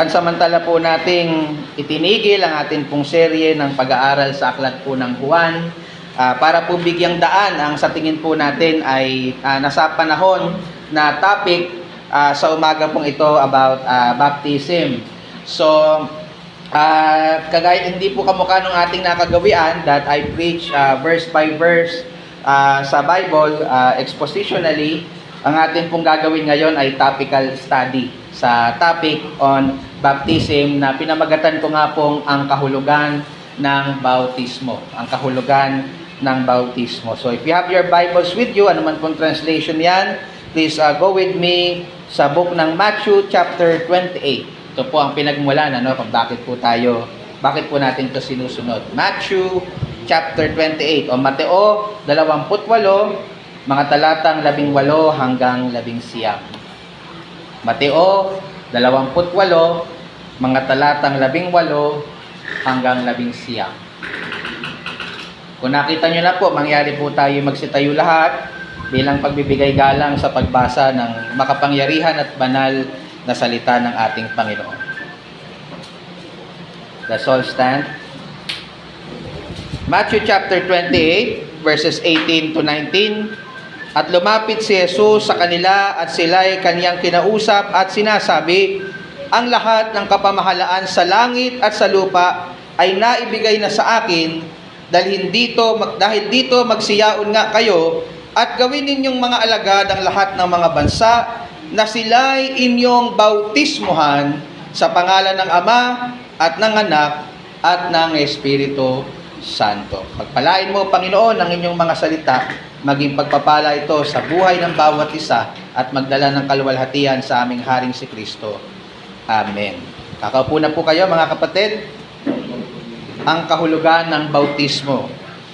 Pansamantala po nating itinigil ang atin pong serye ng pag-aaral sa aklat po ng Juan para po bigyang daan ang sa tingin po natin ay nasa panahon na topic sa umaga pong ito about baptism. So, kagaya hindi po kamukha ng ating nakagawian that I preach verse by verse sa Bible expositionally. Ang atin pong gagawin ngayon ay topical study sa topic on baptism na pinamagatan ko nga pong ang kahulugan ng bautismo. Ang kahulugan ng bautismo. So if you have your Bibles with you, anuman pong translation yan, please go with me sa book ng Matthew chapter 28. Ito po ang pinagmulan kung bakit po natin ito sinusunod. Matthew chapter 28 o Mateo 28, mga talatang 18 hanggang 19. Mateo 28, mga talatang 18 hanggang 19. Kung nakita nyo na po, mangyari po tayo magsitayo lahat bilang pagbibigay galang sa pagbasa ng makapangyarihan at banal na salita ng ating Panginoon. Let's all stand. Matthew chapter 28, verses 18 to 19. At lumapit si Jesus sa kanila at sila'y kaniyang kinausap at sinasabi, ang lahat ng kapamahalaan sa langit at sa lupa ay naibigay na sa akin dahil dito magsiyaon nga kayo at gawin ninyong mga alagad ang lahat ng mga bansa na sila'y inyong bautismuhan sa pangalan ng Ama at ng Anak at ng Espiritu Santo. Pagpalain mo, Panginoon, ang inyong mga salita, maging pagpapala ito sa buhay ng bawat isa at magdala ng kaluwalhatian sa aming Haring si Kristo. Amen. Kakaupo na po kayo, mga kapatid. Ang kahulugan ng bautismo.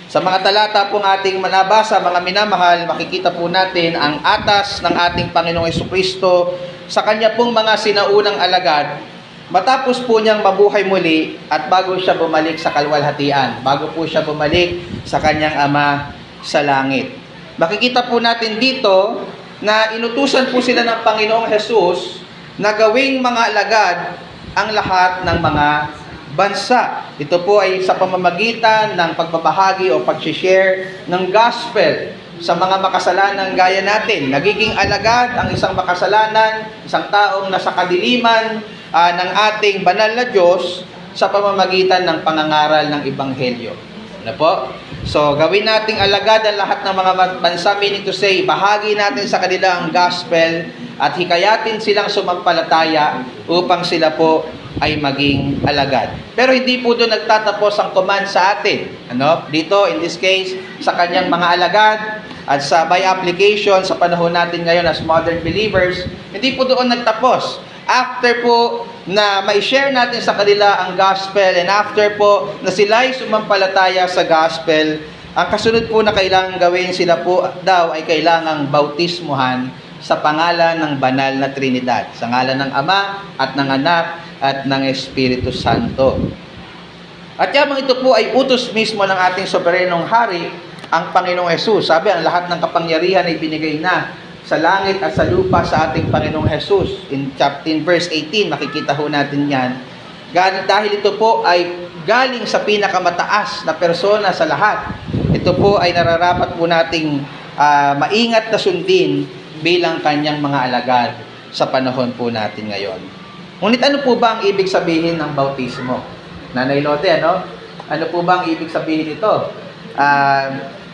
Sa mga talata pong ating manabasa, mga minamahal, makikita po natin ang atas ng ating Panginoong Jesucristo sa kanya pong mga sinaunang alagad matapos po niyang mabuhay muli at bago siya bumalik sa kaluwalhatian, bago po siya bumalik sa kanyang Ama sa langit. Makikita po natin dito na inutusan po sila ng Panginoong Jesus na gawing mga alagad ang lahat ng mga bansa. Ito po ay sa pamamagitan ng pagbabahagi o pag-share ng gospel sa mga makasalanang gaya natin. Nagiging alagad ang isang makasalanan, isang taong nasa kadiliman ng ating banal na Diyos sa pamamagitan ng pangangaral ng Ebanghelyo. Ano po? So, gawin nating alagad ang lahat ng mga bansa, meaning to say, bahagi natin sa kanila ang gospel at hikayatin silang sumampalataya upang sila po ay maging alagad. Pero hindi po doon nagtatapos ang command sa atin. Dito, in this case, sa kanyang mga alagad at sa by application sa panahon natin ngayon as modern believers, hindi po doon nagtapos. After po na ma-share natin sa kanila ang gospel and after po na sila'y sumampalataya sa gospel, ang kasunod po na kailangan gawin sila po daw ay kailangang bautismuhan sa pangalan ng banal na Trinidad, sa ngalan ng Ama at ng Anak at ng Espiritu Santo. At yamang ito po ay utos mismo ng ating soberenong hari, ang Panginoong Jesus. Sabi, ang lahat ng kapangyarihan ay binigay na sa langit at sa lupa sa ating Panginoong Jesus. In verse 18, makikita ho natin yan. Dahil ito po ay galing sa pinakamataas na persona sa lahat. Ito po ay nararapat po nating maingat na sundin bilang kanyang mga alagad sa panahon po natin ngayon. Ngunit ano po ba ang ibig sabihin ng bautismo? Nanay Lode, ano po ba ang ibig sabihin nito?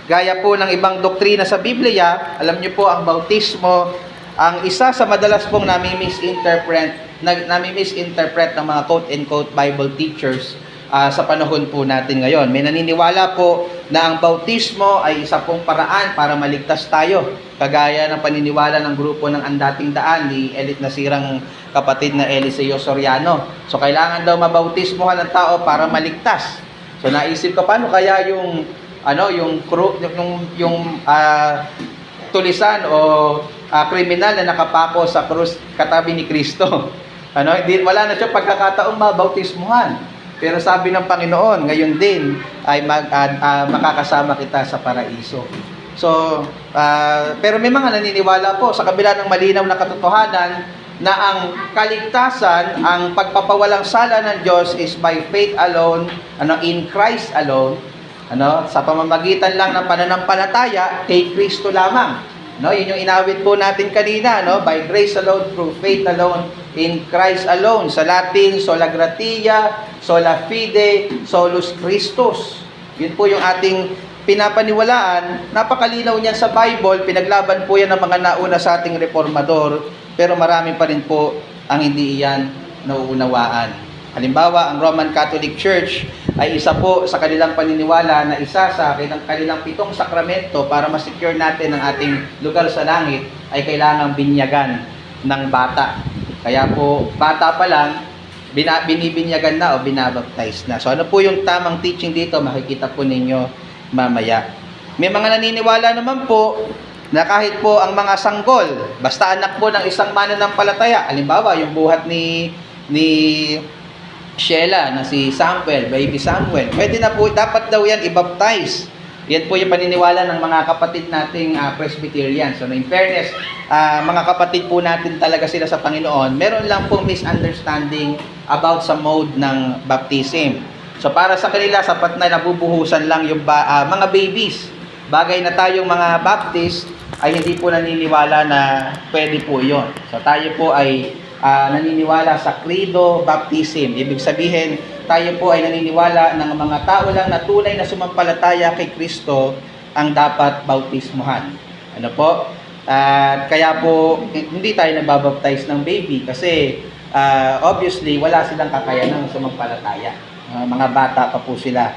Gaya po ng ibang doktrina sa Biblia, alam niyo po ang bautismo, ang isa sa madalas pong nami-misinterpret ng mga quote-unquote Bible teachers sa panahon po natin ngayon. May naniniwala po na ang bautismo ay isa pong paraan para maligtas tayo. Kagaya ng paniniwala ng grupo ng Andating Daan ni Elit Nasirang kapatid na Eliseo Soriano. So kailangan daw mabautismohan ng tao para maligtas. So naisip ko, paano kaya yung tulisan o kriminal na nakapako sa krus katabi ni Kristo. Wala na siya pagkakataong mabautismuhan. Pero sabi ng Panginoon, ngayon din ay makakasama kita sa paraiso. So, pero may mga naniniwala po sa kabila ng malinaw na katotohanan na ang kaligtasan, ang pagpapawalang sala ng Diyos is by faith alone, in Christ alone, sa pamamagitan lang ng pananampalataya kay Kristo lamang. Yun yung inawit po natin kanina, by grace alone, through faith alone, in Christ alone. Sa Latin, sola gratia, sola fide, solus Christus. Yun po yung ating pinapaniwalaan. Napakalinaw niyan sa Bible, pinaglaban po yan ng mga nauna sa ating reformador, pero marami pa rin po ang hindi iyan nauunawaan. Halimbawa, ang Roman Catholic Church ay isa po sa kanilang paniniwala na isa sa kanilang 7 sakramento para ma-secure natin ang ating lugar sa langit ay kailangang binyagan ng bata. Kaya po, bata pa lang, binibinyagan na o binabaptize na. So ano po yung tamang teaching dito, makikita po ninyo mamaya. May mga naniniwala naman po na kahit po ang mga sanggol, basta anak po ng isang mananampalataya, halimbawa yung buhat ni Sheila na si Samuel, baby Samuel, pwede na po, dapat daw yan i-baptize. Yan po yung paniniwala ng mga kapatid nating Presbyterian. So in fairness, mga kapatid po natin talaga sila sa Panginoon, meron lang pong misunderstanding about sa mode ng baptism. So para sa kanila, sapat na nabubuhusan lang yung mga babies. Bagay na tayong mga Baptist ay hindi po naniniwala na pwede po yon. So tayo po ay naniniwala sa credo baptism. Ibig sabihin, tayo po ay naniniwala ng mga tao lang na tunay na sumampalataya kay Kristo ang dapat bautismuhan. Ano po? Kaya po, hindi tayo nagbabaptize ng baby kasi obviously, wala silang kakayanang sumampalataya. Mga bata pa po sila.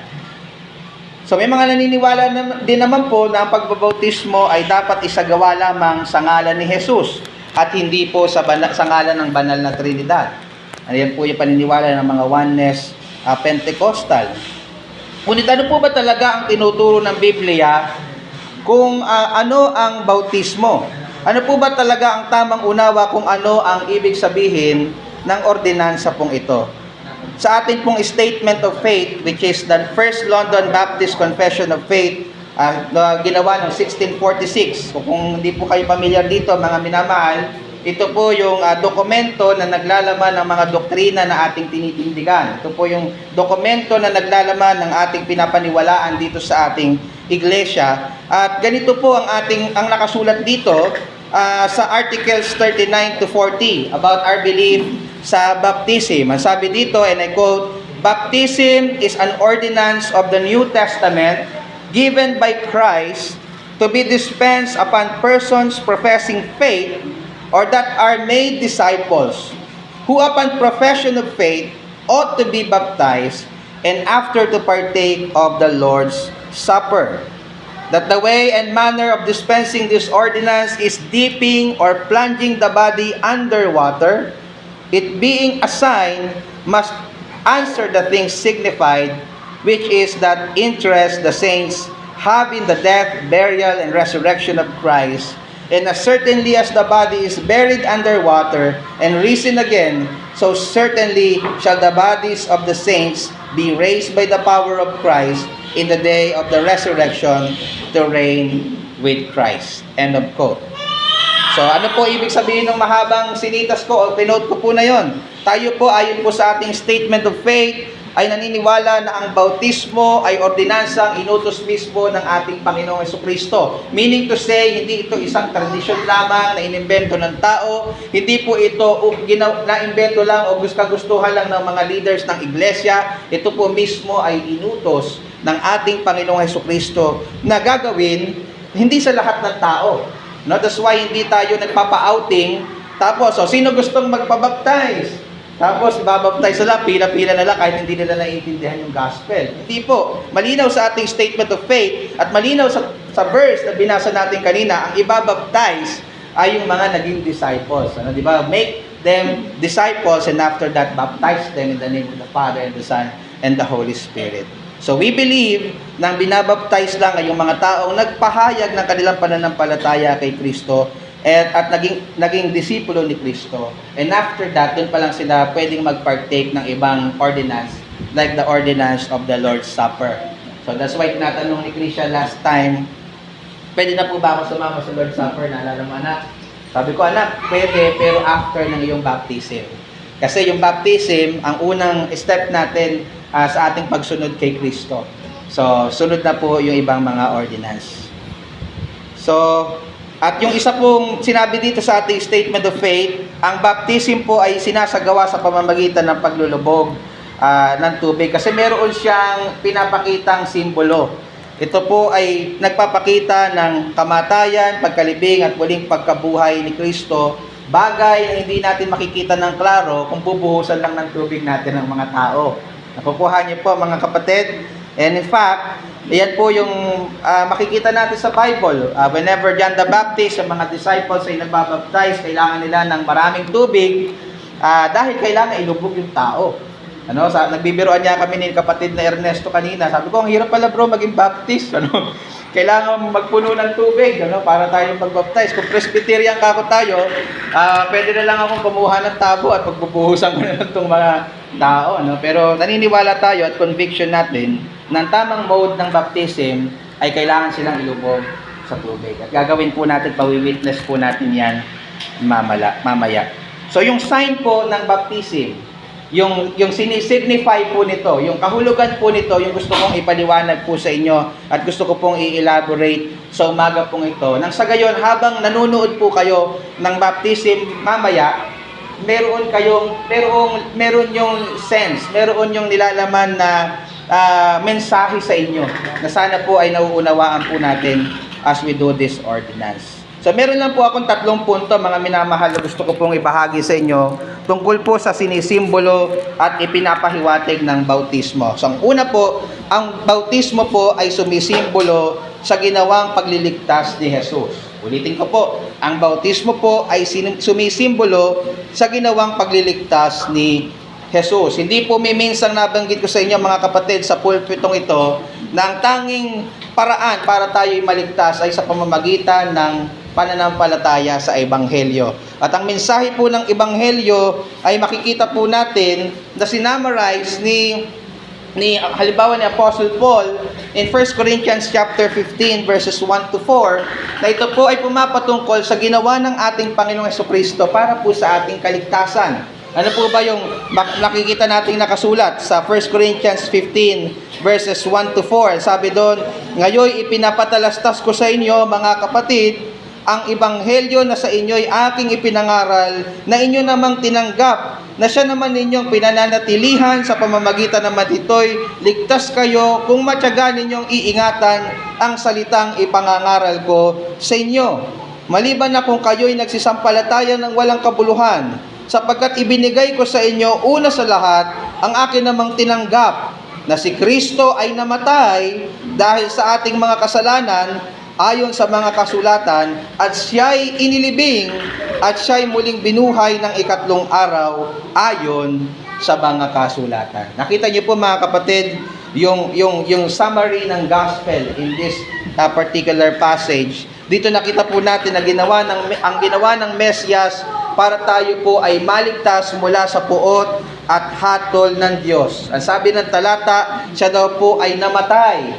So may mga naniniwala din naman po na ang pagbabautismo ay dapat isagawa lamang sa ngalan ni Jesus at hindi po sa ngalan ng banal na Trinidad. Ayan po yung paniniwala ng mga Oneness Pentecostal. Ngunit ano po ba talaga ang tinuturo ng Biblia kung ano ang bautismo? Ano po ba talaga ang tamang unawa kung ano ang ibig sabihin ng ordinansa pong ito? Sa ating pong Statement of Faith, which is the First London Baptist Confession of Faith, ginawa ng 1646. Kung hindi po kayo pamilyar dito, mga minamahal, ito po yung dokumento na naglalaman ng mga doktrina na ating tinitindigan. Ito po yung dokumento na naglalaman ng ating pinapaniwalaan dito sa ating iglesia. At ganito po ang nakasulat dito sa Articles 39 to 40 about our belief sa baptism. Ang sabi dito, and I quote, "Baptism is an ordinance of the New Testament given by Christ to be dispensed upon persons professing faith or that are made disciples, who upon profession of faith ought to be baptized and after to partake of the Lord's Supper. That the way and manner of dispensing this ordinance is dipping or plunging the body under water, it being a sign, must answer the things signified, which is that interest the saints have in the death, burial, and resurrection of Christ. And as certainly as the body is buried under water and risen again, so certainly shall the bodies of the saints be raised by the power of Christ in the day of the resurrection to reign with Christ." End of quote. So ano po ibig sabihin ng mahabang sinitas ko o pinote ko po na yon? Tayo po ayon po sa ating Statement of Faith ay naniniwala na ang bautismo ay ordinansang inutos mismo ng ating Panginoong Jesucristo. Meaning to say, hindi ito isang tradisyon lamang na inimbento ng tao, hindi po ito na-imbento lang o gusto-gustuhan lang ng mga leaders ng iglesia. Ito po mismo ay inutos ng ating Panginoong Jesucristo na gagawin hindi sa lahat ng tao. No, that's why hindi tayo nagpapa-outing. Tapos, sino gustong magpabaptize? Tapos, babaptize sila, pila-pila na lang kahit hindi nila naiintindihan yung gospel. Hindi po. Malinaw sa ating Statement of Faith at malinaw sa verse na binasa natin kanina, ang ibabaptize ay yung mga naging disciples. Di ba? Make them disciples and after that, baptize them in the name of the Father and the Son and the Holy Spirit. So we believe na binabaptize lang ay yung mga taong nagpahayag ng kanilang pananampalataya kay Kristo at naging disipulo ni Kristo. And after that, dun pa lang sila pwedeng mag-partake ng ibang ordinance like the ordinance of the Lord's Supper. So that's why tinatanong ni Krisha last time, pwede na po ba ako sumama sa Lord's Supper? Naalala mo, anak? Sabi ko, anak, pwede, pero after ng iyong baptism. Kasi yung baptism, ang unang step natin sa ating pagsunod kay Kristo. So, sunod na po yung ibang mga ordinance. So, at yung isa pong sinabi dito sa ating statement of faith, ang baptism po ay sinasagawa sa pamamagitan ng paglulubog ng tubig. Kasi meron siyang pinapakitang simbolo. Ito po ay nagpapakita ng kamatayan, pagkalibing at muling pagkabuhay ni Kristo. Bagay na hindi natin makikita ng klaro kung bubuhusan lang ng tubig natin ng mga tao. Nakukuha niyo po mga kapatid. And in fact, yan po yung makikita natin sa Bible. Whenever John the Baptist, yung mga disciples ay nagbabaptize, kailangan nila ng maraming tubig dahil kailangan ilubog yung tao. Nagbibiroan niya kami ni kapatid na Ernesto kanina. Sabi ko, ang hirap pala bro maging baptist. Kailangan magpuno ng tubig para tayo mag-baptize. Kung Presbyterian kako tayo, pwede na lang akong kumuha ng tabo at pagbubuhusan ko na itong mga tao. Pero naniniwala tayo at conviction natin na ang tamang mode ng baptism ay kailangan silang ilubog sa tubig. At gagawin po natin, pawi-witness po natin yan mamaya. So yung sign po ng baptism, yung sinisignify po nito, yung kahulugan po nito, yung gusto kong ipaliwanag po sa inyo at gusto ko pong i-elaborate sa umaga pong ito. Nang sa gayon, habang nanonood po kayo ng baptism mamaya, meron yung sense, meron yung nilalaman na mensahe sa inyo na sana po ay nauunawaan po natin as we do this ordinance. So meron lang po akong 3 punto, mga minamahal, na gusto ko pong ibahagi sa inyo tungkol po sa sinisimbolo at ipinapahiwatig ng bautismo. So ang una po, ang bautismo po ay sumisimbolo sa ginawang pagliligtas ni Jesus. Ulitin ko po, ang bautismo po ay sumisimbolo sa ginawang pagliligtas ni Jesus. Hindi po minsang nabanggit ko sa inyo mga kapatid sa pulpitong ito na ang tanging paraan para tayo'y maligtas ay sa pamamagitan ng pananampalataya sa Ebanghelyo. At ang mensahe po ng Ebanghelyo ay makikita po natin na sinamarize ni halimbawa ni Apostle Paul in 1 Corinthians chapter 15 verses 1 to 4, na ito po ay pumapatungkol sa ginawa ng ating Panginoong Jesucristo para po sa ating kaligtasan. Ano po ba yung nakikita nating nakasulat sa 1 Corinthians 15 verses 1 to 4? Sabi doon, ngayon ipinapatalastas ko sa inyo mga kapatid, ang ebanghelyo na sa inyo'y aking ipinangaral, na inyo namang tinanggap, na siya naman ninyong pinananatilihan sa pamamagitan naman ito'y ligtas kayo kung matyaga ninyong iingatan ang salitang ipangangaral ko sa inyo. Maliban na kung kayo'y nagsisampalataya ng walang kabuluhan, sapagkat ibinigay ko sa inyo una sa lahat ang akin namang tinanggap, na si Kristo ay namatay dahil sa ating mga kasalanan ayon sa mga kasulatan, at siya'y inilibing at siya'y muling binuhay ng ikatlong araw ayon sa mga kasulatan. Nakita niyo po mga kapatid yung summary ng gospel in this particular passage. Dito nakita po natin na ang ginawa ng Mesiyas para tayo po ay maligtas mula sa puot at hatol ng Diyos. Ang sabi ng talata, siya daw po ay namatay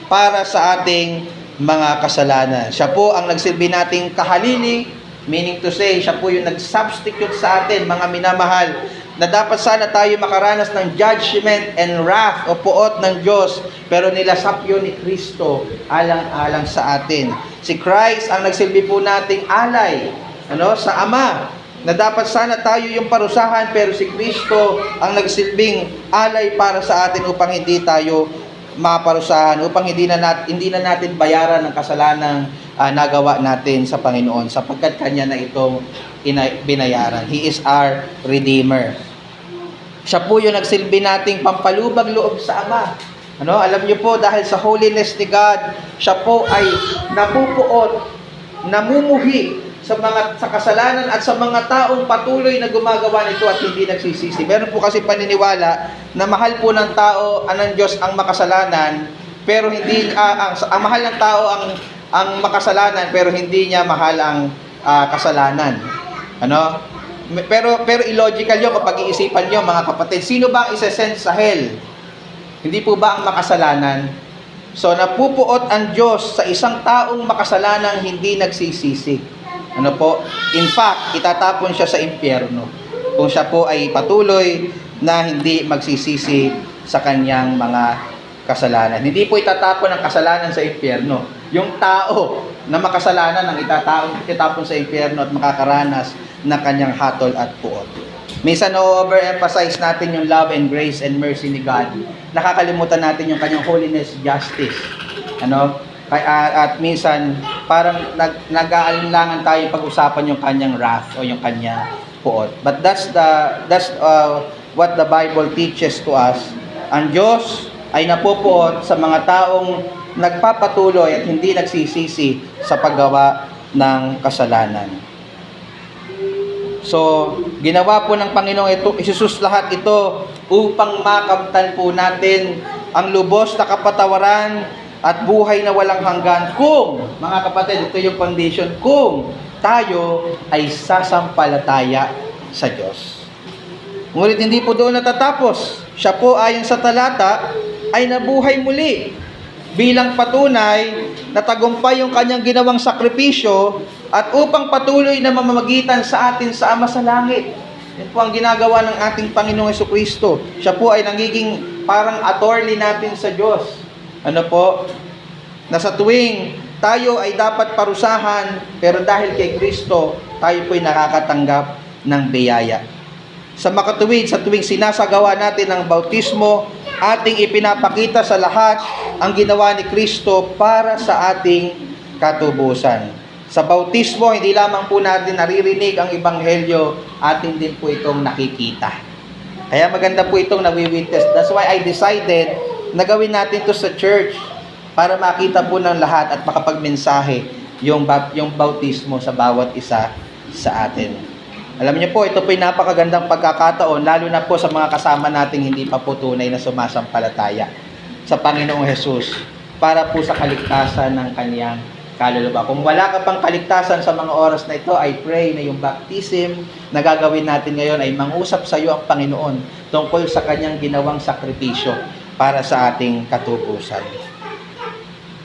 para sa ating mga kasalanan. Siya po ang nagsilbi nating kahalili, meaning to say, siya po yung nag-substitute sa atin, mga minamahal, na dapat sana tayo makaranas ng judgment and wrath o puot ng Diyos, pero nilasap yun ni Kristo alang-alang sa atin. Si Christ ang nagsilbi po nating alay sa Ama, na dapat sana tayo yung parusahan, pero si Kristo ang nagsilbing alay para sa atin upang hindi tayo maparusahan, upang hindi na natin bayaran ng kasalanang nagawa natin sa Panginoon, sapagkat Kanya na itong binayaran. He is our Redeemer. Siya po yung nagsilbi nating pampalubag loob sa Ama. Alam niyo po, dahil sa holiness ni God, siya po ay napupuot, namumuhi sa kasalanan at sa mga taong patuloy na gumagawa nito at hindi nagsisisi. Meron po kasi paniniwala na mahal po ng tao, ng Diyos ang makasalanan, pero hindi ang mahal ng tao ang makasalanan, pero hindi niya mahal ang kasalanan. Pero illogical 'yon kapag iisipan niyo mga kapatid. Sino ba ang isa-send sa hell? Hindi po ba ang makasalanan? So napupuot ang Diyos sa isang taong makasalanang hindi nagsisisi. Ano po? In fact, itatapon siya sa impyerno kung siya po ay patuloy na hindi magsisisi sa kanyang mga kasalanan. Hindi po itatapon ang kasalanan sa impyerno. Yung tao na makasalanan ang itatapon sa impyerno at makakaranas ng kanyang hatol at puot. Minsan overemphasize natin yung love and grace and mercy ni God. Nakakalimutan natin yung kanyang holiness, justice. At minsan parang nag-aalinlangan tayo pag-usapan yung kanyang wrath o yung kanyang puot. But that's what the Bible teaches to us. Ang Diyos ay napupuot sa mga taong nagpapatuloy at hindi nagsisisi sa paggawa ng kasalanan. So, ginawa po ng Panginoong Jesus lahat ito upang makamtan po natin ang lubos na kapatawaran at buhay na walang hanggan kung, mga kapatid, ito yung condition, kung tayo ay sasampalataya sa Diyos. Ngunit hindi po doon natatapos. Siya po ayon sa talata ay nabuhay muli bilang patunay na tagumpay yung kanyang ginawang sakripisyo at upang patuloy na mamamagitan sa atin sa Ama sa Langit. Yan po ang ginagawa ng ating Panginoong Jesucristo. Siya po ay nagiging parang attorney natin sa Diyos. Ano po? Na sa tuwing tayo ay dapat parusahan, pero dahil kay Kristo, tayo po ay nakakatanggap ng biyaya. Sa makatuwid, sa tuwing sinasagawa natin ang bautismo, ating ipinapakita sa lahat ang ginawa ni Kristo para sa ating katubusan. Sa bautismo, hindi lamang po natin naririnig ang ebanghelyo, atin din po itong nakikita. Kaya maganda po itong nawi-witness. That's why I decided na gawin natin to sa church para makita po ng lahat at makapagmensahe yung bautismo sa bawat isa sa atin. Alam niyo po, ito po yung napakagandang pagkakataon, lalo na po sa mga kasama nating hindi pa po tunay na sumasampalataya sa Panginoong Jesus para po sa kaligtasan ng kaniyang kaluluwa. Kung wala ka pang kaligtasan sa mga oras na ito, I pray na yung baptism na gagawin natin ngayon ay mangusap sa iyo ang Panginoon tungkol sa kanyang ginawang sakripisyo para sa ating katubusan.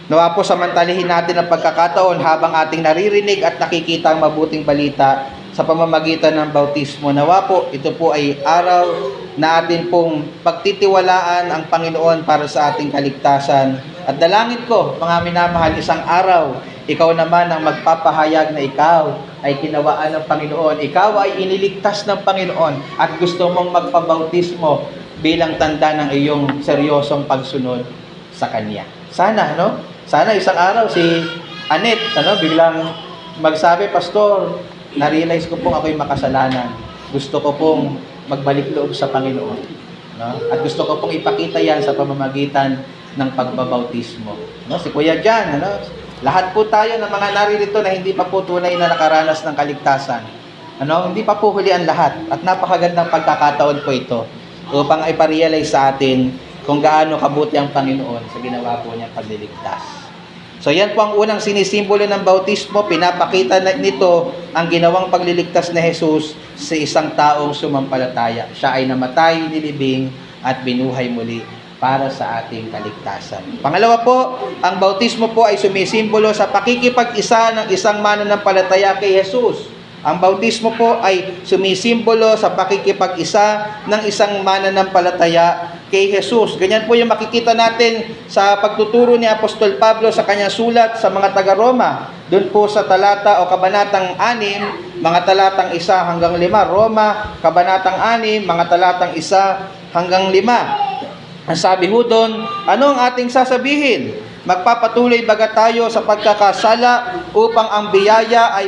Nawa po samantalihin natin ang pagkakataon habang ating naririnig at nakikita ang mabuting balita sa pamamagitan ng bautismo. Nawa po, ito po ay araw na atin pong pagtitiwalaan ang Panginoon para sa ating kaligtasan. At dalangin ko, mga minamahal, isang araw, ikaw naman ang magpapahayag na ikaw ay kinawaan ng Panginoon. Ikaw ay iniligtas ng Panginoon at gusto mong magpabautismo bilang tanda ng iyong seryosong pagsunod sa Kanya. Sana, Sana isang araw si Annette, biglang magsabi, Pastor, na-realize ko pong ako'y makasalanan. Gusto ko pong magbalik loob sa Panginoon. At gusto ko pong ipakita yan sa pamamagitan ng pagbabautismo. Si Kuya Jan, lahat po tayo ng mga naririto na hindi pa po tunay na nakaranas ng kaligtasan. Hindi pa po huli ang lahat. At napakagandang pagkakataon po ito upang iparealize sa atin kung gaano kabuti ang Panginoon sa ginawa po niyang pagliligtas. So yan po ang unang sinisimbolo ng bautismo. Pinapakita nito ang ginawang pagliligtas ni Jesus sa isang taong sumampalataya. Siya ay namatay, nilibing at binuhay muli para sa ating kaligtasan. Pangalawa po, ang bautismo po ay sumisimbolo sa pakikipag-isa ng isang mananampalataya kay Jesus. Ang bautismo po ay sumisimbolo sa pakikipag-isa ng isang mananampalataya kay Jesus. Ganyan po yung makikita natin sa pagtuturo ni Apostol Pablo sa kanyang sulat sa mga taga-Roma. Doon po sa talata o kabanatang 6, mga talatang 1 hanggang 5. Roma, kabanatang 6, mga talatang 1 hanggang 5. Ang sabi ho doon, ano ang ating sasabihin? Magpapatuloy baga tayo sa pagkakasala upang ang biyaya ay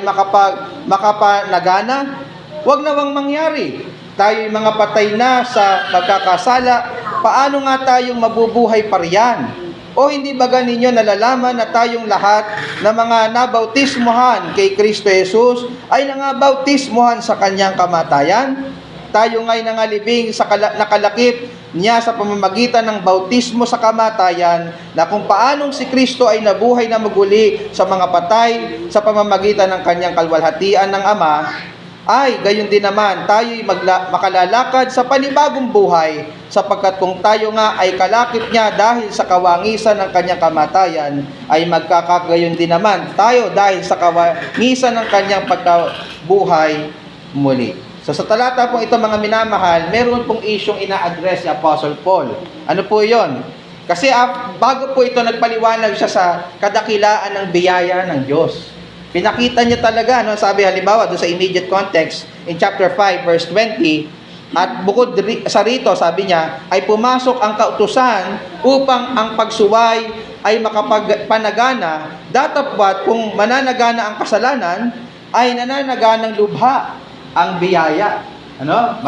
makapanagana? Huwag nawang mangyari. Tayo'y mga patay na sa pagkakasala, paano nga tayong mabubuhay pa riyan? O hindi baga ninyo nalalaman na tayong lahat na mga nabautismuhan kay Kristo Jesus ay nangabautismuhan sa kanyang kamatayan? Tayo nga'y nangalibing sa nakalakip niya sa pamamagitan ng bautismo sa kamatayan, na kung paanong si Kristo ay nabuhay na maguli sa mga patay sa pamamagitan ng kanyang kalwalhatian ng Ama, ay gayon din naman tayo'y makalalakad sa panibagong buhay, sapagkat kung tayo nga ay kalakip niya dahil sa kawangisan ng kanyang kamatayan, ay magkakagayon din naman tayo dahil sa kawangisan ng kanyang pagkabuhay muli. So sa talata pong ito, mga minamahal, meron pong isyong ina-address si Apostle Paul. Ano po yon? Kasi bago po ito, nagpaliwanag siya sa kadakilaan ng biyaya ng Diyos. Pinakita niya talaga, no? Sabi halimbawa doon sa immediate context in chapter 5 verse 20, at bukod sa rito, sabi niya, ay pumasok ang kautusan upang ang pagsuway ay makapagpanagana, datapwat kung mananagana ang kasalanan, ay nananaganang lubha ang biyaya. Ano?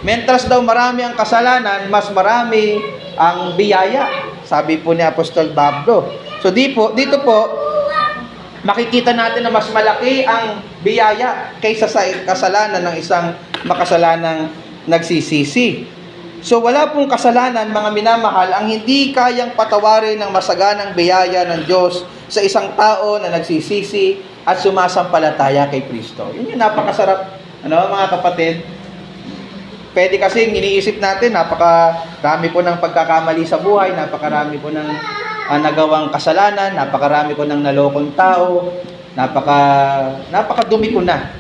Mentras daw marami ang kasalanan, mas marami ang biyaya, sabi po ni Apostol Pablo. So dito po, makikita natin na mas malaki ang biyaya kaysa sa kasalanan ng isang makasalanang nagsisisi. So wala pong kasalanan, mga minamahal, ang hindi kayang patawarin ng masaganang biyaya ng Diyos sa isang tao na nagsisisi at sumasampalataya kay Kristo. Yun yung napakasarap, mga kapatid. Pwede kasi iniisip natin, napakarami po ng pagkakamali sa buhay, napakarami po ng nagawang kasalanan, napakarami ko ng nalokong tao, napakadumi ko na.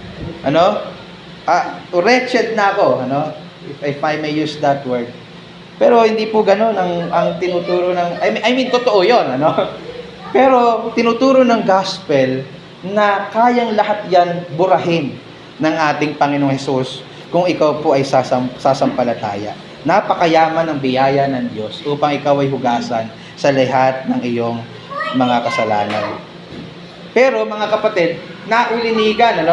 Wretched na ako, if I may use that word. Pero hindi po gano'n ang tinuturo ng, I mean, totoo yun, Pero tinuturo ng gospel na kayang lahat yan burahin ng ating Panginoong Hesus kung ikaw po ay sasampalataya. Napakayaman ng biyaya ng Diyos upang ikaw ay hugasan sa lahat ng iyong mga kasalanan. Pero mga kapatid, naulinigan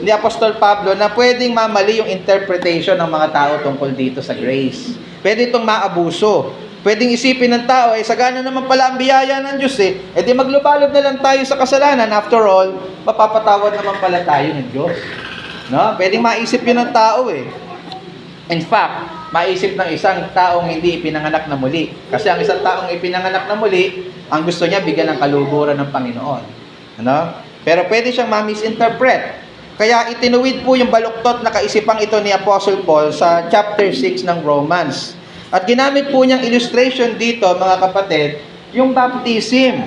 ni Apostol Pablo na pwedeng mamali yung interpretation ng mga tao tungkol dito sa grace. Pwede itong maabuso. Pwedeng isipin ng tao, sagana naman pala ang biyaya ng Diyos di maglubalog na lang tayo sa kasalanan. After all, mapapatawad naman pala tayo ng Diyos. Pwedeng maisip yun ng tao In fact, maisip ng isang taong hindi ipinanganak na muli. Kasi ang isang taong ipinanganak na muli, ang gusto niya bigyan ng kaluguran ng Panginoon. Pero pwede siyang ma-misinterpret. Kaya itinuwid po yung baluktot na kaisipang ito ni Apostle Paul sa chapter 6 ng Romans. At ginamit po niyang illustration dito, mga kapatid, yung baptism.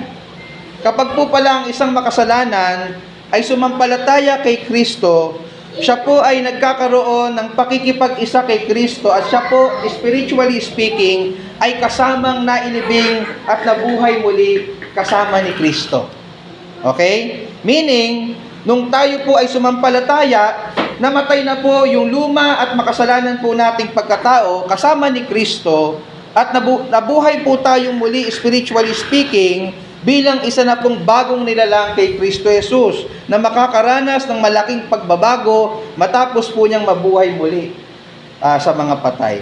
Kapag po pala ang isang makasalanan ay sumampalataya kay Kristo, siya po ay nagkakaroon ng pakikipag-isa kay Kristo at siya po, spiritually speaking, ay kasamang nailibing at nabuhay muli kasama ni Kristo. Okay? Meaning, nung tayo po ay sumampalataya, namatay na po yung luma at makasalanan po nating pagkatao kasama ni Kristo at nabuhay po tayong muli, spiritually speaking, bilang isa na pong bagong nilalang kay Kristo Jesus na makakaranas ng malaking pagbabago matapos po niyang mabuhay muli sa mga patay.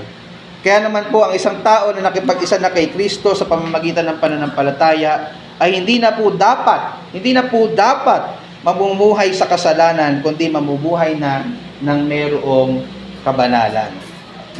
Kaya naman po ang isang tao na nakipag-isa na kay Kristo sa pamamagitan ng pananampalataya ay hindi na po dapat mamumuhay sa kasalanan, kundi mamubuhay na ng mayroong kabanalan.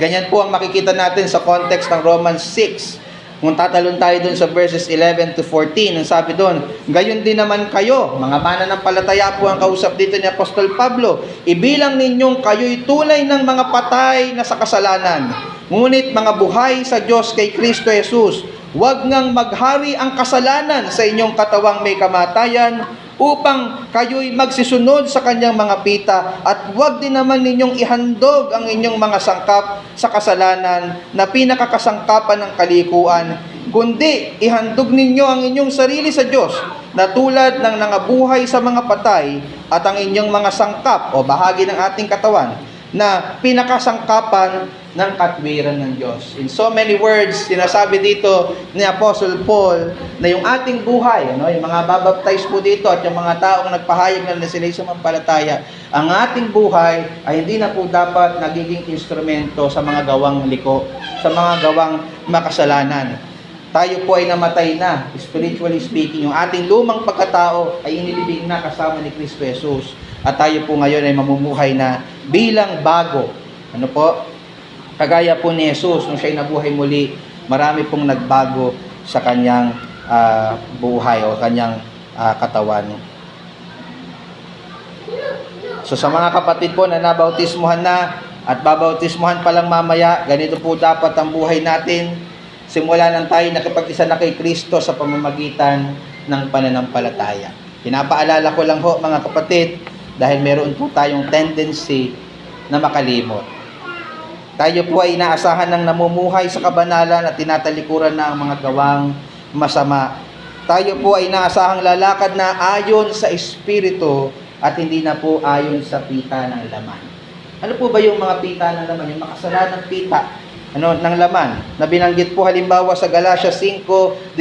Ganyan po ang makikita natin sa context ng Romans 6. Kung tatalon tayo dun sa verses 11 to 14, ang sabi dun, gayon din naman kayo, mga mananampalataya po ang kausap dito ni Apostol Pablo, ibilang ninyong kayo'y tunay ng mga patay na sa kasalanan, ngunit mga buhay sa Diyos kay Kristo Jesus. Huwag ngang maghari ang kasalanan sa inyong katawang may kamatayan, upang kayo'y magsisunod sa kanyang mga pita, at huwag din naman ninyong ihandog ang inyong mga sangkap sa kasalanan na pinakakasangkapan ng kalikuan, kundi ihandog ninyo ang inyong sarili sa Diyos na tulad ng nangabuhay sa mga patay, at ang inyong mga sangkap o bahagi ng ating katawan na pinakasangkapan ng katwiran ng Diyos. In so many words, sinasabi dito ni Apostle Paul na yung ating buhay, yung mga babaptize po dito at yung mga taong nagpahayag na sila'y sumampalataya, ang ating buhay ay hindi na po dapat nagiging instrumento sa mga gawang liko, sa mga gawang makasalanan. Tayo po ay namatay na, spiritually speaking. Yung ating lumang pagkatao ay inilibing na kasama ni Kristo Jesus. At tayo po ngayon ay mamumuhay na bilang bago. Kagaya po ni Jesus, nung siya'y nabuhay muli, marami pong nagbago sa kanyang buhay o kanyang katawan. So sa mga kapatid po na nabautismuhan na at babautismuhan pa lang mamaya, ganito po dapat ang buhay natin. Simula nang tayo nakipag-isa na kay Kristo sa pamamagitan ng pananampalataya. Pinapaalala ko lang ho mga kapatid, dahil meron po tayong tendency na makalimot. Tayo po ay inaasahan ng namumuhay sa kabanalan at tinatalikuran na ang mga gawang masama. Tayo po ay inaasahang lalakad na ayon sa Espiritu at hindi na po ayon sa pita ng laman. Ano po ba yung mga pita ng laman? Yung makasalanang pita ng laman na binanggit po halimbawa sa Galatia 5:19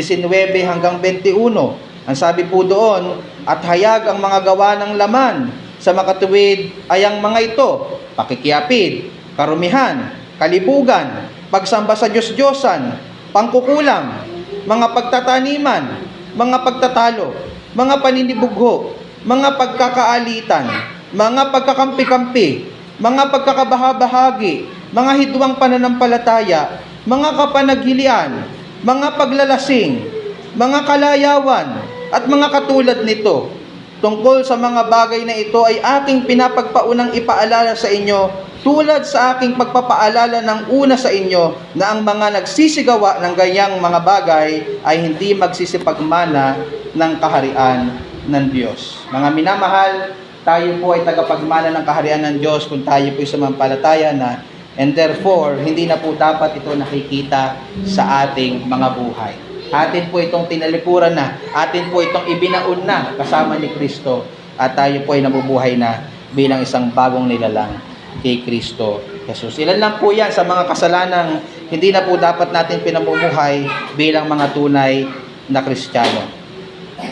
hanggang 21. Ang sabi po doon, at hayag ang mga gawa ng laman sa makatuwid ay ang mga ito: pakikiyapid, karumihan, kalibugan, pagsamba sa Diyos-Diyosan, pangkukulam, mga pagtataniman, mga pagtatalo, mga paninibugho, mga pagkakaalitan, mga pagkakampi-kampi, mga pagkakabahabahagi, mga hidwang pananampalataya, mga kapanaghilian, mga paglalasing, mga kalayawan, at mga katulad nito. Tungkol sa mga bagay na ito ay aking pinapagpaunang ipaalala sa inyo, tulad sa aking pagpapaalala ng una sa inyo, na ang mga nagsisigawa ng ganyang mga bagay ay hindi magsisipagmana ng kaharian ng Diyos. Mga minamahal, tayo po ay tagapagmana ng kaharian ng Diyos kung tayo po ay sumampalataya na, and therefore, hindi na po dapat ito nakikita sa ating mga buhay. Atin po itong tinalikuran na, atin po itong ibinaon na kasama ni Kristo, at tayo po ay nabubuhay na bilang isang bagong nilalang kay Kristo Jesus. Ilan lang po yan sa mga kasalanang hindi na po dapat natin pinamumuhay bilang mga tunay na Kristiyano.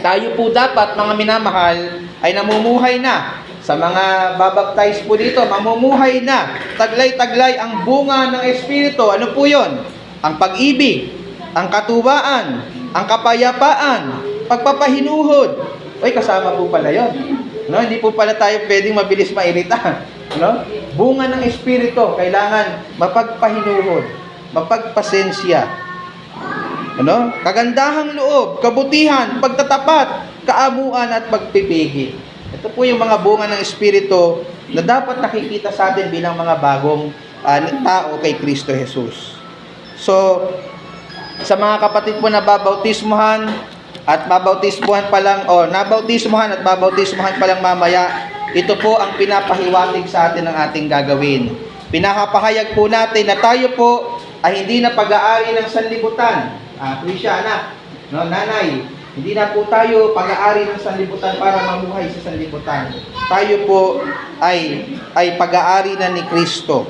Tayo po dapat, mga minamahal, ay namumuhay na. Sa mga babaptize po dito, mamumuhay na. Taglay-taglay ang bunga ng Espiritu. Ano po yon? Ang pag-ibig, ang katuwaan, ang kapayapaan, pagpapahinuhod. Oy, kasama po pala yon. No, hindi po pala tayo pwedeng mabilis mairita. No? Bunga ng Espiritu, kailangan mapagpahinuhod, mapagpasensya. Ano? Kagandahang loob, kabutihan, pagtatapat, kaamuan at pagpipigil. Ito po yung mga bunga ng Espiritu na dapat nakikita sa atin bilang mga bagong tao kay Kristo Jesus. So, sa mga kapatid po na babautismuhan at babautismuhan pa lang, nabautismuhan at babautismuhan pa lang mamaya, ito po ang pinapahiwatig sa atin ng ating gagawin. Pinapahayag po natin na tayo po ay hindi na pag-aari ng sanlibutan. Kristiyana, no, nanay, hindi na po tayo pag-aari ng sanlibutan para mamuhay sa sanlibutan. Tayo po ay pag-aari na ni Kristo.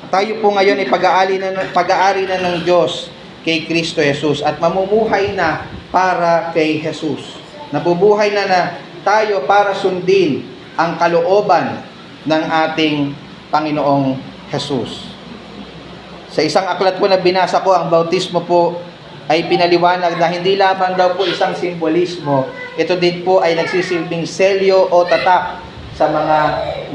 Tayo po ngayon ay pag-aari na ng Diyos kay Kristo Jesus at mamumuhay na para kay Jesus. Nabubuhay na tayo para sundin ang kalooban ng ating Panginoong Jesus. Sa isang aklat po na binasa ko, ang bautismo po ay pinaliwanag na hindi lamang daw po isang simbolismo, ito din po ay nagsisilbing selyo o tatak sa mga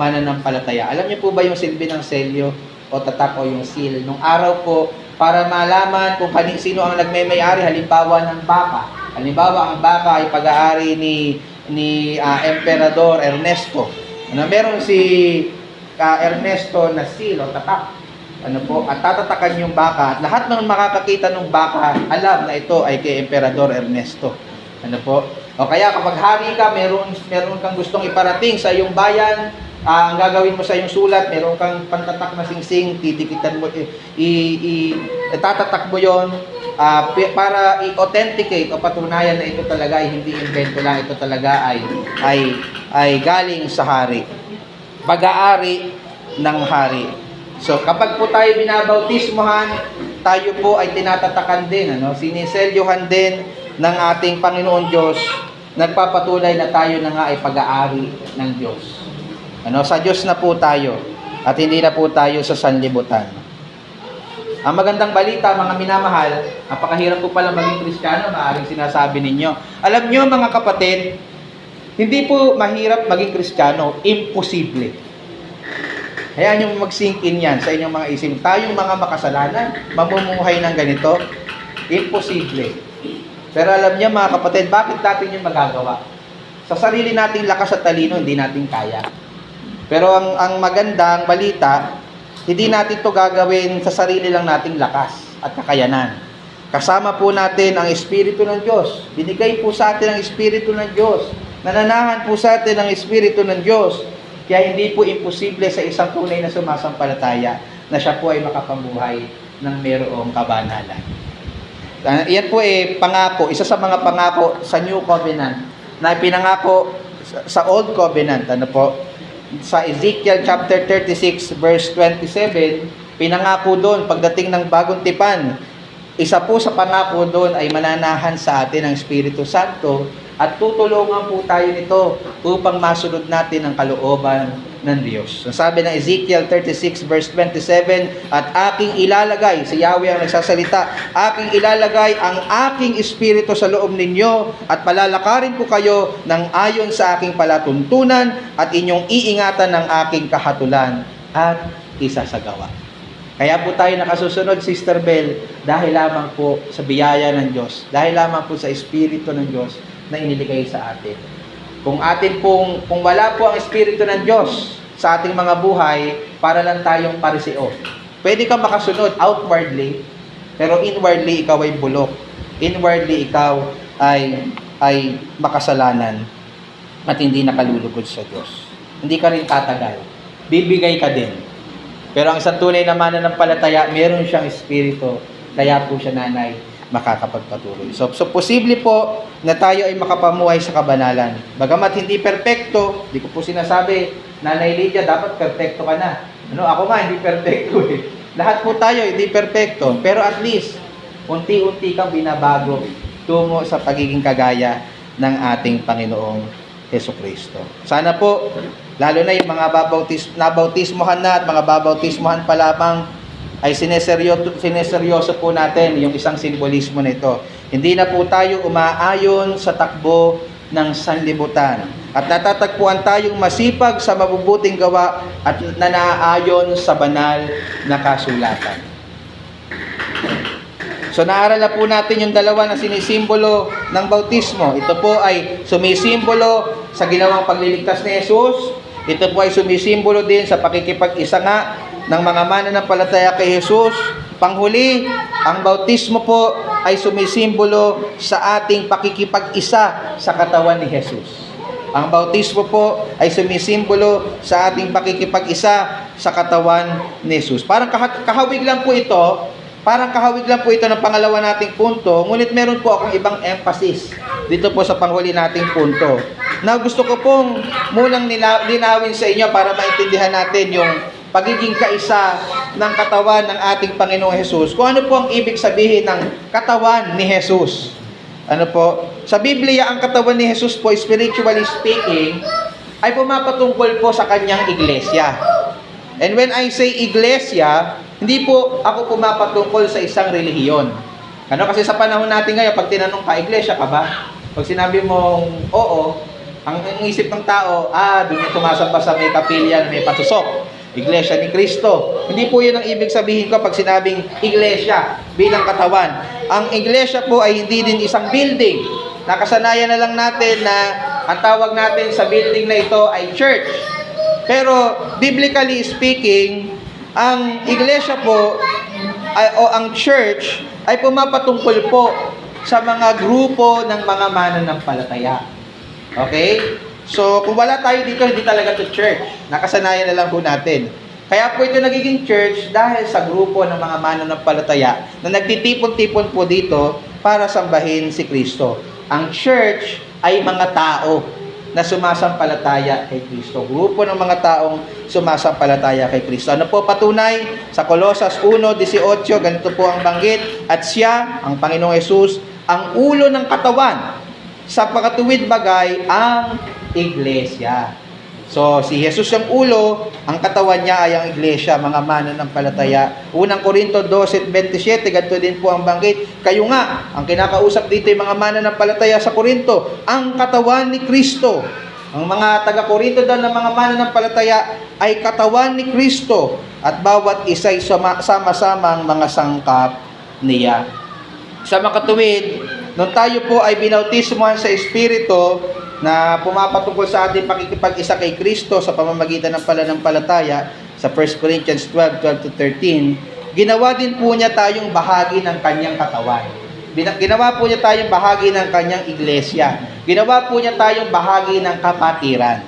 mananampalataya. Alam niyo po ba yung silbi ng selyo o tatak o yung seal? Nung araw po, para malaman kung sino ang nagmay-ari, halimbawa ng baka. Halimbawa, ang baka ay pag-aari ni Emperador Ernesto. Meron si Ernesto na seal o tatak. At tatatakan yung baka. At lahat ng makakakita ng baka, alam na ito ay kay Emperador Ernesto. O kaya kapag hari ka, meron kang gustong iparating sa iyong bayan, ang gagawin mo sa iyong sulat, meron kang pantatak na singsing, titikitan mo, tatatak mo yon para i-authenticate o patunayan na ito talaga ay hindi invento lang, ito talaga ay galing sa hari. Pag-aari ng hari. So, kapag po tayo binabautismuhan, tayo po ay tinatatakan din, siniselyuhan din ng ating Panginoon Diyos, nagpapatunay na tayo na nga ay pag-aari ng Diyos. Sa Diyos na po tayo, at hindi na po tayo sa sanlibutan. Ang magandang balita, mga minamahal, napakahirap po pala maging Kristiyano, maaaring sinasabi ninyo. Alam nyo, mga kapatid, hindi po mahirap maging Kristiyano, imposible. Hayaan nyo mag-sink in yan sa inyong mga isip. Tayong mga makasalanan, mamumuhay ng ganito, imposible. Pero alam niyo mga kapatid, bakit natin yung magagawa? Sa sarili nating lakas at talino, hindi natin kaya. Pero ang magandang balita, hindi natin to gagawin sa sarili lang nating lakas at kakayanan. Kasama po natin ang Espiritu ng Diyos. Binigay po sa atin ang Espiritu ng Diyos. Nananahan po sa atin ang Espiritu ng Diyos. Kaya hindi po imposible sa isang tunay na sumasampalataya na siya po ay makapamuhay ng mayroong kabanalan. Yan po pangako, isa sa mga pangako sa New Covenant na pinangako sa Old Covenant. Ano po? Sa Ezekiel chapter 36 verse 27, pinangako doon pagdating ng bagong tipan. Isa po sa pangako doon ay mananahan sa atin ang Espiritu Santo at tutulungan po tayo nito upang masunod natin ang kalooban ng Diyos. Sabi ng Ezekiel 36 verse 27, at aking ilalagay, si Yahweh ang nagsasalita, aking ilalagay ang aking Espiritu sa loob ninyo at palalakarin ko kayo ng ayon sa aking palatuntunan at inyong iingatan ng aking kahatulan at isasagawa. Kaya po tayo nakasusunod, Sister Bell, dahil lamang po sa biyaya ng Diyos, dahil lamang po sa Espiritu ng Diyos na iniligay sa atin. Kung wala po ang Espiritu ng Diyos sa ating mga buhay, para lang tayong pariseo. Pwede kang makasunod outwardly, pero inwardly ikaw ay bulok. Inwardly ikaw ay makasalanan at hindi nakalulugod sa Diyos. Hindi ka rin tatagal. Bibigay ka din. Pero ang isang tunay na mananampalataya, meron siyang Espiritu, kaya po siya nanay makakapagpatuloy. So posible po na tayo ay makapamuhay sa kabanalan. Bagamat hindi perpekto, di ko po sinasabi, Nanay Lydia, dapat perpekto ka na. Ako nga, hindi perpekto eh. Lahat po tayo, hindi perpekto. Pero at least, unti-unti kang binabago tungo sa pagiging kagaya ng ating Panginoong Hesukristo. Sana po, lalo na yung mga nabautismohan na at mga babautismohan pa lamang, ay sineseryoso po natin yung isang simbolismo nito. Hindi na po tayo umaayon sa takbo ng sanlibutan. At natatagpuan tayong masipag sa mabubuting gawa at nanaayon sa banal na kasulatan. So naaral na po natin yung dalawa na sinisimbolo ng bautismo. Ito po ay sumisimbolo sa ginawang pagliligtas ni Jesus. Ito po ay sumisimbolo din sa pakikipag-isa nga ng mga mananampalataya kay Jesus. Panghuli, ang bautismo po ay sumisimbolo sa ating pakikipag-isa sa katawan ni Jesus. Ang bautismo po ay sumisimbolo sa ating pakikipag-isa sa katawan ni Jesus. Parang kahawig lang po ito, ng pangalawa nating punto, ngunit meron po akong ibang emphasis dito po sa panghuli nating punto. Na gusto ko pong munang linawin sa inyo para maintindihan natin yung pagiging kaisa ng katawan ng ating Panginoong Hesus. Kung ano po ang ibig sabihin ng katawan ni Jesus. Ano po? Sa Biblia, ang katawan ni Jesus po, spiritually speaking, ay pumapatungkol po sa kanyang iglesia. And when I say iglesia, hindi po ako pumapatungkol sa isang relihiyon. Kasi sa panahon natin ngayon, pag tinanong ka, iglesia ka ba? Pag sinabi mong oo, ang isip ng tao, doon yung tumasamba sa may kapilya, may patusok. Iglesia ni Kristo. Hindi po yun ang ibig sabihin ko pag sinabing iglesia bilang katawan. Ang iglesia po ay hindi din isang building. Nakasanayan na lang natin na ang tawag natin sa building na ito ay church. Pero biblically speaking, ang iglesia po o ang church ay pumapatungkol po sa mga grupo ng mga mananampalataya. Okay? So, kung wala tayo dito, hindi talaga to church. Nakasanayan na lang po natin. Kaya po ito nagiging church dahil sa grupo ng mga mananampalataya na nagtitipon-tipon po dito para sambahin si Kristo. Ang church ay mga tao na sumasampalataya kay Kristo. Grupo ng mga taong sumasampalataya kay Kristo. Ano po patunay? Sa Colosas 1:18, ganito po ang banggit. At siya, ang Panginoong Hesus, ang ulo ng katawan. Sa pagkatuwid bagay, ang iglesia. So, si Jesus ang ulo, ang katawan niya ay ang iglesia, mga mananampalataya. Unang Korinto 12:27, ganito din po ang banggit. Kayo nga, ang kinakausap dito yung mga mananampalataya sa Korinto, ang katawan ni Kristo. Ang mga taga-Korinto daw ng mga mananampalataya ay katawan ni Kristo at bawat isa'y sama-samang mga sangkap niya. Sa makatuwid, nung tayo po ay binautismohan sa Espiritu, na pumapatungkol sa ating pakikipag-isa kay Kristo sa pamamagitan ng pananampalataya sa 1 Corinthians 12:12 to 13, ginawa din po niya tayong bahagi ng kanyang katawan. Ginawa po niya tayong bahagi ng kanyang iglesia. Ginawa po niya tayong bahagi ng kapatiran.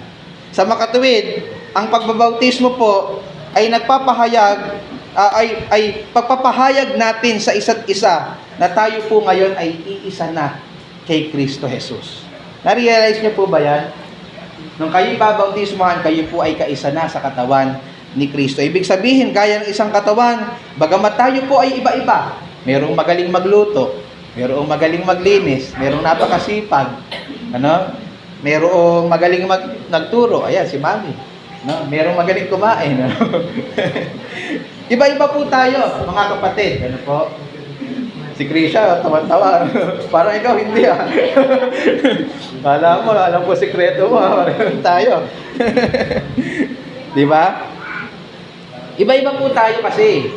Sa makatuwid, ang pagbabautismo po ay nagpapahayag ay pagpapahayag natin sa isa't isa na tayo po ngayon ay iisa na kay Kristo Jesus. Na-realize niyo po ba yan? Nung kayo babautismohan, kayo po ay kaisa na sa katawan ni Kristo. Ibig sabihin, gaya ng isang katawan, bagamat tayo po ay iba-iba. Merong magaling magluto, merong magaling maglinis, merong napakasipag, merong magaling nagturo, ayan, si Mami. Merong magaling kumain. Iba-iba po tayo, mga kapatid. Ano po? Si Krisha, tawa-tawa. Parang ikaw, hindi alam ko sikreto mo, parang tayo. Di ba? Iba-iba po tayo kasi.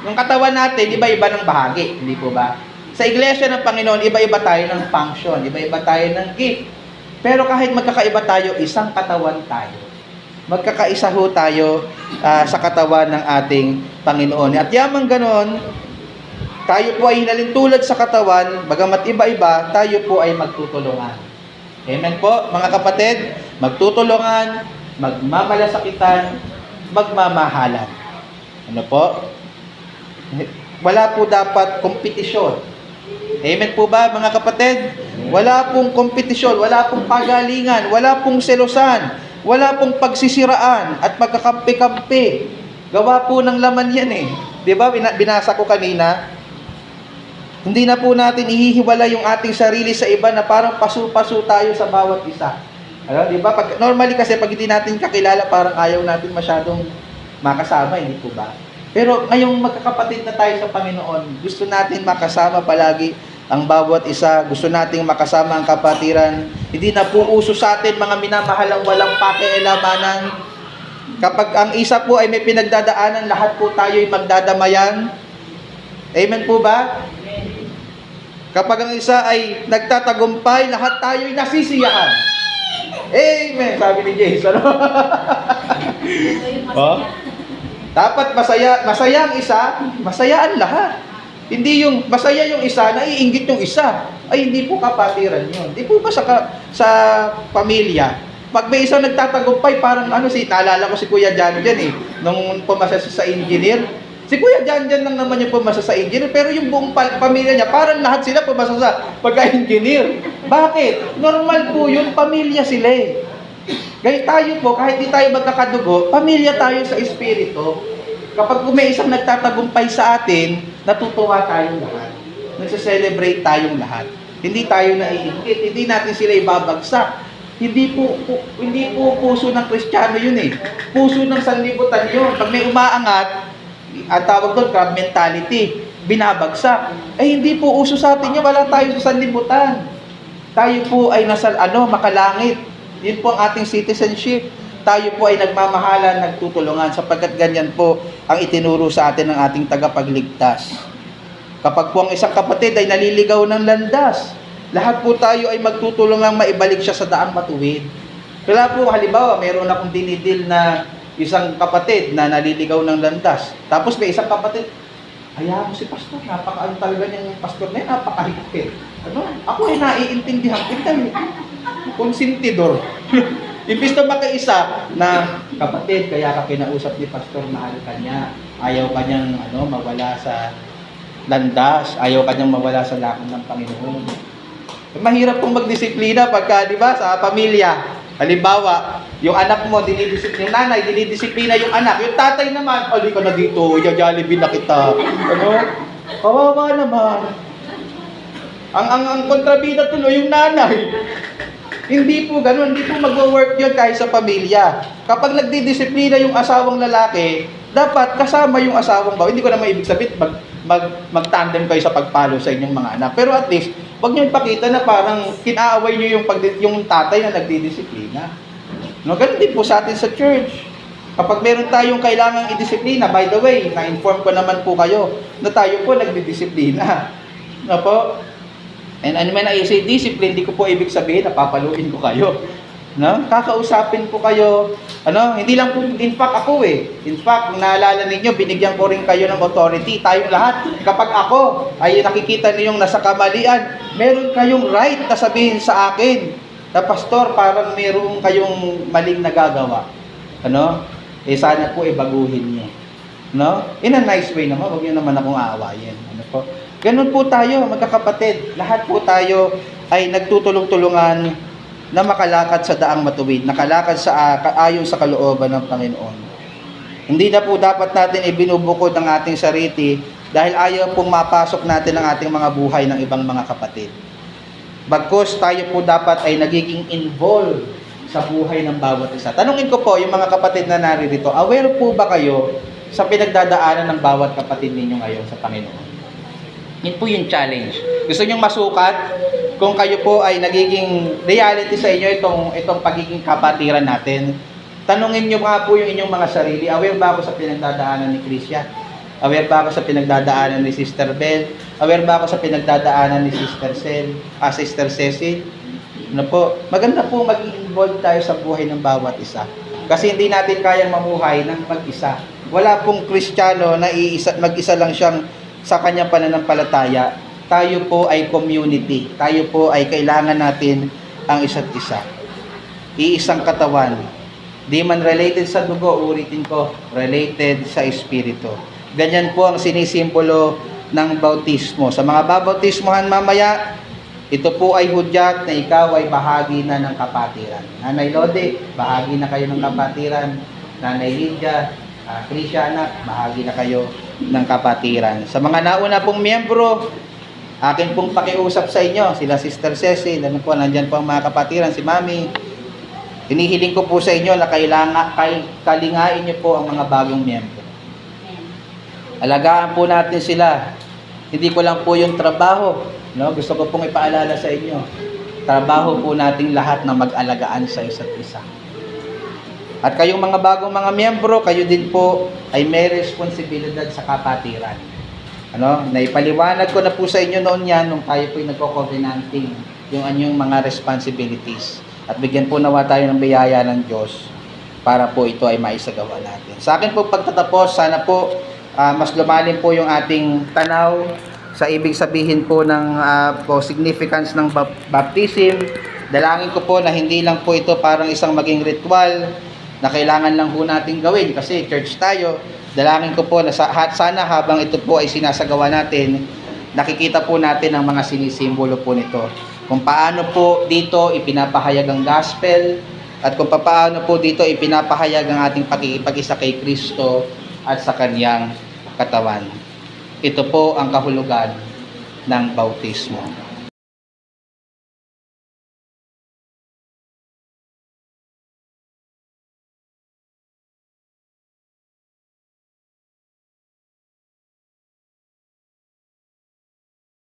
Yung katawan natin, iba-iba ng bahagi. Hindi po ba? Sa iglesia ng Panginoon, iba-iba tayo ng function. Iba-iba tayo ng gift. Pero kahit magkakaiba tayo, isang katawan tayo. Magkakaisa ho tayo sa katawan ng ating Panginoon. At yamang ganon, tayo po ay hinalintulad sa katawan, bagamat iba-iba, tayo po ay magtutulungan. Amen po, mga kapatid, magtutulungan, magmamalasakitan, magmamahalan. Ano po? Wala po dapat kompetisyon. Amen po ba, mga kapatid? Wala pong kompetisyon, wala pong pagalingan, wala pong selosan, wala pong pagsisiraan at pagkakampi-kampi. Gawa po ng laman yan eh. Di ba, binasa ko kanina, hindi na po natin ihihiwala yung ating sarili sa iba na parang pasu-pasu tayo sa bawat isa. Di ba? Normally kasi pag hindi natin kakilala, parang ayaw natin masyadong makasama, hindi po ba? Pero ngayong magkakapatid na tayo sa Panginoon, gusto natin makasama palagi ang bawat isa. Gusto nating makasama ang kapatiran. Hindi na po uso sa atin mga minamahalang walang pakialamanan. Kapag ang isa po ay may pinagdadaanan, lahat po tayo ay magdadamayan. Amen po ba? Kapag ang isa ay nagtatagumpay, lahat tayo ay nasisiyahan. Amen! Sabi ni Jason. Dapat masaya ang isa, masaya ang lahat. Hindi yung masaya yung isa, naiinggit yung isa. Ay, hindi po kapatiran yun. Hindi po ba sa pamilya? Pag may isang nagtatagumpay, parang naalala ko si Kuya Jan dyan nung pumasa sa engineer. Si Kuya Jan lang naman yung pumasa sa engineer, pero yung buong pamilya niya, parang lahat sila pumasa sa pagka-engineer. Bakit? Normal po yun, pamilya sila eh. Gaya tayo po, kahit di tayo magkakadugo, pamilya tayo sa espiritu. Kapag may isang nagtatagumpay sa atin, natutuwa tayong lahat. Nagse-celebrate tayong lahat. Hindi tayo naiingit, hindi natin sila ibabagsak. Hindi po puso ng Kristiyano yun eh. Puso ng sanlibutan yun. Pag may umaangat, ang tawag doon, crab mentality, binabagsak. Hindi po uso sa atin yun, wala tayo sa sanlibutan. Tayo po ay nasa makalangit. Yun po ang ating citizenship. Tayo po ay nagmamahalan, nagtutulungan, sapagkat ganyan po ang itinuro sa atin ng ating tagapagligtas. Kapag po ang isang kapatid ay naliligaw ng landas, lahat po tayo ay magtutulungang maibalik siya sa daang matuwid. Kaya po, halimbawa, meron akong dinidil na isang kapatid na naliligaw ng landas. Tapos may isang kapatid, hayaan mo si pastor, talaga niyang pastor na yun, napakahigpit. Ako ay naiintindihan ko, konsentidor. Imbis na makaisa na kapatid, kaya ka kinausap ni pastor, mahal ka niya, ayaw ka niyang mawala sa landas, ayaw ka niyang mawala sa lakad ng Panginoon. Mahirap pong magdisiplina pagka, di ba, sa pamilya. Halimbawa, yung anak mo, yung nanay, dinidisiplina yung anak. Yung tatay naman, ali ka na dito, Jollibee na kita. Kawawa naman. Ang kontrabida tuloy, yung nanay. Hindi po ganun, hindi po mag-work yun kahit sa pamilya. Kapag nagdidisiplina yung asawang lalaki, dapat kasama yung asawang babae. Hindi ko naman ibig sabihin, mag-tandem kayo sa pagpalo sa inyong mga anak. Pero at least, wag niyo ipakita na parang kinaaway niyo yung tatay na nagdidisiplina. Ganun din po sa atin sa church. Kapag meron tayong kailangang idisiplina, by the way, na-inform ko naman po kayo na tayo po nagdidisiplina. Po? And when I say discipline, di ko po ibig sabihin na papaluin ko kayo. No? Kakausapin ko kayo. Hindi lang po, in fact ako In fact, kung naalala ninyo, binigyan ko rin kayo ng authority. Tayong lahat, kapag ako ay nakikita niyong nasa kamalian, meron kayong right na sabihin sa akin, na pastor, parang meron kayong maling nagagawa. Sana po baguhin niyo. In a nice way naman, huwag niyo naman akong aawayin. Ganun po tayo, magkakapatid. Lahat po tayo ay nagtutulong-tulungan na makalakad sa daang matuwid, nakalakad ayon sa kalooban ng Panginoon. Hindi na po dapat natin ibinubukod ang ating sarili dahil ayaw pong mapasok natin ang ating mga buhay ng ibang mga kapatid. Bagkus tayo po dapat ay nagiging involved sa buhay ng bawat isa. Tanungin ko po yung mga kapatid na naririto, aware po ba kayo sa pinagdadaanan ng bawat kapatid ninyo ngayon sa Panginoon? Yun po yung challenge. Gusto nyong masukat kung kayo po ay nagiging reality sa inyo itong pagiging kapatiran natin. Tanungin nyo nga po yung inyong mga sarili. Aware ba ako sa pinagdadaanan ni Christian? Aware ba ako sa pinagdadaanan ni Sister Bel? Aware ba ako sa pinagdadaanan ni Sister Cecil? Maganda po mag-involve tayo sa buhay ng bawat isa. Kasi hindi natin kayang mamuhay ng mag-isa. Wala pong Kristiyano na mag-isa lang siyang sa kanyang pananampalataya. Tayo po ay community. Tayo po ay kailangan natin ang isa't isa. Iisang katawan. Di man related sa dugo, ulitin ko, related sa espiritu. Ganyan po ang sinisimbolo ng bautismo. Sa mga babautismohan mamaya, ito po ay hudyat na ikaw ay bahagi na ng kapatiran. Nanay Lode, bahagi na kayo ng kapatiran. Nanay Lydia, Krisha anak, bahagi na kayo ng kapatiran. Sa mga nauna pong miyembro, akin pong pakiusap sa inyo, sila Sister Cecil, nandyan po ang mga kapatiran, si Mami. Hinihiling ko po sa inyo na kalingain niyo po ang mga bagong miyembro. Alagaan po natin sila. Hindi ko lang po yung trabaho. Gusto ko pong ipaalala sa inyo. Trabaho po nating lahat na mag-alagaan sa isa't isa. At kayong mga bagong mga miyembro, kayo din po ay may responsibilidad sa kapatiran. Naipaliwanag ko na po sa inyo noon yan nung tayo po nagko-covenanting yung anyong mga responsibilities. At bigyan po nawa tayo ng biyaya ng Diyos para po ito ay maisagawa natin. Sa akin po pagtatapos, sana po mas lumalim po yung ating tanaw sa ibig sabihin po ng significance ng baptism. Dalangin ko po na hindi lang po ito parang isang maging ritual na kailangan lang po natin gawin kasi church tayo. Dalangin ko po na sana habang ito po ay sinasagawa natin, nakikita po natin ang mga sinisimbolo po nito. Kung paano po dito ipinapahayag ang gospel at kung paano po dito ipinapahayag ang ating pakikipag-isa kay Kristo at sa kanyang katawan. Ito po ang kahulugan ng bautismo.